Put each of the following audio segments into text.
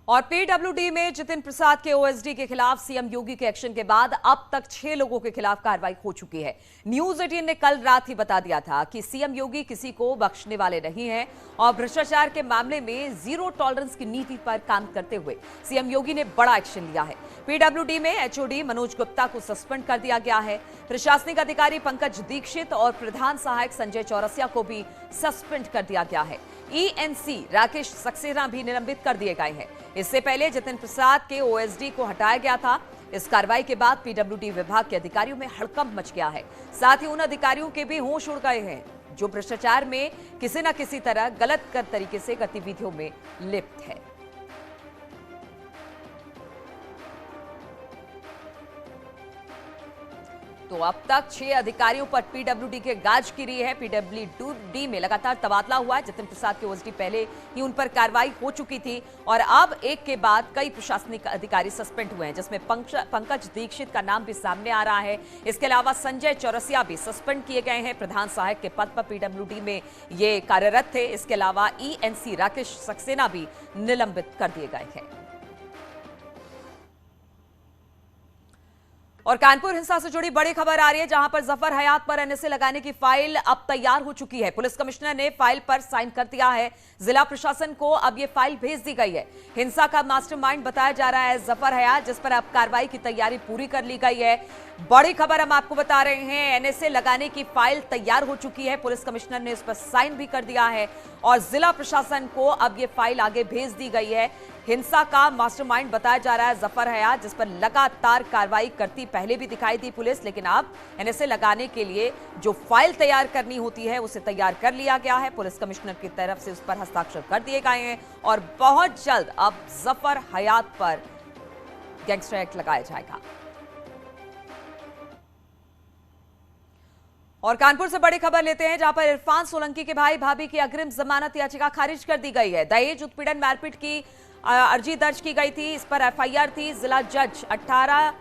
और पीडब्ल्यूडी में जितिन प्रसाद के ओएसडी के खिलाफ सीएम योगी के एक्शन के बाद अब तक 6 लोगों के खिलाफ कार्रवाई हो चुकी है। न्यूज 18 ने कल रात ही बता दिया था कि सीएम योगी किसी को बख्शने वाले नहीं हैं और भ्रष्टाचार के मामले में जीरो टॉलरेंस की नीति पर काम करते हुए सीएम योगी ने बड़ा एक्शन लिया है। पीडब्ल्यूडी में एचओडी मनोज गुप्ता को सस्पेंड कर दिया गया है। प्रशासनिक अधिकारी पंकज दीक्षित और प्रधान सहायक संजय चौरसिया को भी सस्पेंड कर दिया गया है। ईएनसी राकेश सक्सेना भी निलंबित कर दिए गए हैं। इससे पहले जितिन प्रसाद के ओएसडी को हटाया गया था। इस कार्रवाई के बाद पीडब्ल्यूडी विभाग के अधिकारियों में हड़कंप मच गया है। साथ ही उन अधिकारियों के भी होश उड़ गए हैं जो भ्रष्टाचार में किसी न किसी तरह गलत तरीके से गतिविधियों में लिप्त है। तो अब तक 6 अधिकारियों पर पीडब्ल्यूडी के गाज गिरी है। पीडब्ल्यूडी में लगातार तबादला हुआ है। जितिन प्रसाद के ओएसडी पहले ही उन पर कार्रवाई हो चुकी थी और अब एक के बाद कई प्रशासनिक अधिकारी सस्पेंड हुए हैं, जिसमें पंकज दीक्षित का नाम भी सामने आ रहा है। इसके अलावा संजय चौरसिया भी सस्पेंड किए गए हैं। प्रधान सहायक के पद पर पीडब्ल्यूडी में ये कार्यरत थे। इसके अलावा ईएनसी राकेश सक्सेना भी निलंबित कर दिए गए हैं। और कानपुर हिंसा से जुड़ी बड़ी खबर आ रही है, जहां पर जफर हयात पर एनएसए लगाने की फाइल अब तैयार हो चुकी है। पुलिस कमिश्नर ने फाइल पर साइन कर दिया है। जिला प्रशासन को अब यह फाइल भेज दी गई है। हिंसा का मास्टरमाइंड बताया जा रहा है जफर हयात, जिस पर अब कार्रवाई की तैयारी पूरी कर ली गई है। बड़ी खबर हम आपको बता रहे हैं, एनएसए लगाने की फाइल तैयार हो चुकी है। पुलिस कमिश्नर ने इस पर साइन भी कर दिया है और जिला प्रशासन को अब यह फाइल आगे भेज दी गई है। हिंसा का मास्टरमाइंड बताया जा रहा है जफर हयात, जिस पर लगातार कार्रवाई करती पहले भी दिखाई दी पुलिस, लेकिन अब एनएसए लगाने के लिए जो फाइल तैयार करनी होती है उसे तैयार कर लिया गया है। पुलिस कमिश्नर की तरफ से उस पर हस्ताक्षर कर दिए गए हैं और बहुत जल्द अब जफर हयात पर गैंगस्टर एक्ट लगाया जाएगा। और कानपुर से बड़ी खबर लेते हैं, जहां पर इरफान सोलंकी के भाई भाभी की अग्रिम जमानत याचिका खारिज कर दी गई है। दहेज उत्पीड़न मारपीट की अर्जी दर्ज की गई थी। इस पर एफआईआर थी। जिला जज 18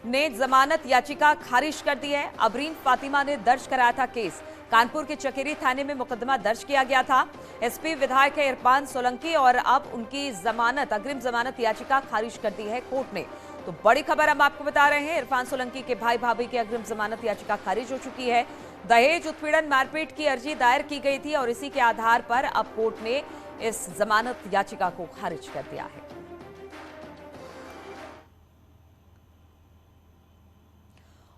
ने जमानत याचिका खारिज कर दी है। अबरीन फातिमा ने दर्ज कराया था केस। कानपुर के चकेरी थाने में मुकदमा दर्ज किया गया था। एसपी विधायक है इरफान सोलंकी और अब उनकी जमानत अग्रिम जमानत याचिका खारिज कर दी है कोर्ट ने। तो बड़ी खबर हम आपको बता रहे हैं, इरफान सोलंकी के भाई भाभी की अग्रिम जमानत याचिका खारिज हो चुकी है। दहेज उत्पीड़न मारपीट की अर्जी दायर की गई थी और इसी के आधार पर अब कोर्ट ने इस जमानत याचिका को खारिज कर दिया है।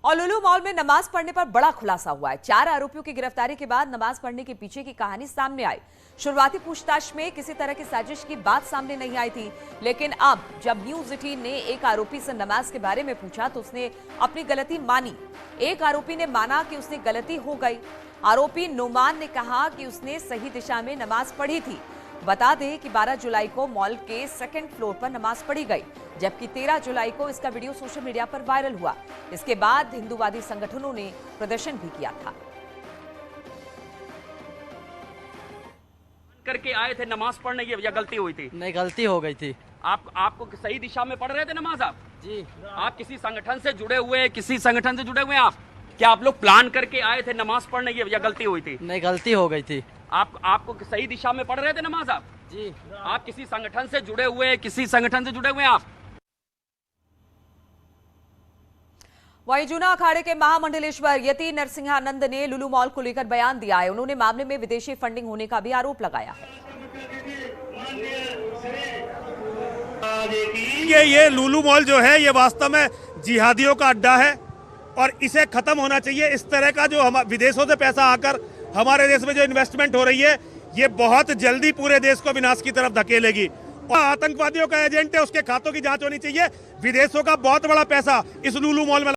और लुलु मॉल में नमाज पढ़ने पर बड़ा खुलासा हुआ है। 4 आरोपियों की गिरफ्तारी के बाद नमाज पढ़ने के पीछे की कहानी सामने आई। शुरुआती पूछताछ में किसी तरह की साजिश की बात सामने नहीं आई थी, लेकिन अब जब न्यूज 18 ने एक आरोपी से नमाज के बारे में पूछा तो उसने अपनी गलती मानी। एक आरोपी ने माना कि उसने गलती हो गई। आरोपी नुमान ने कहा कि उसने सही दिशा में नमाज पढ़ी थी। बता दें कि 12 जुलाई को मॉल के 2nd फ्लोर पर नमाज पढ़ी गई, जबकि 13 जुलाई को इसका वीडियो सोशल मीडिया पर वायरल हुआ। इसके बाद हिंदूवादी संगठनों ने प्रदर्शन भी किया था। करके आए थे नमाज पढ़ने, ये या गलती हुई थी? नहीं, गलती हो गई थी। आपको सही दिशा में पढ़ रहे थे नमाज आप? जी। आप किसी संगठन से जुड़े हुए आप? क्या आप लोग प्लान करके आए थे नमाज पढ़ने, ये या गलती हुई थी? नहीं, गलती हो गई थी। आपको सही दिशा में पढ़ रहे थे नमाज आप? जी। आप किसी संगठन से जुड़े हुए आप? वहीं जूना अखाड़े के महामंडलेश्वर यति नरसिंहानंद ने लुलु मॉल को लेकर बयान दिया है। उन्होंने मामले में विदेशी फंडिंग होने का भी आरोप लगाया है। ये लुलु मॉल जो है ये वास्तव में जिहादियों का अड्डा है और इसे खत्म होना चाहिए। इस तरह का जो हम विदेशों से पैसा आकर हमारे देश में जो इन्वेस्टमेंट हो रही है ये बहुत जल्दी पूरे देश को विनाश की तरफ धकेलेगी। और आतंकवादियों का एजेंट है, उसके खातों की जांच होनी चाहिए। विदेशों का बहुत बड़ा पैसा इस लुलु मॉल में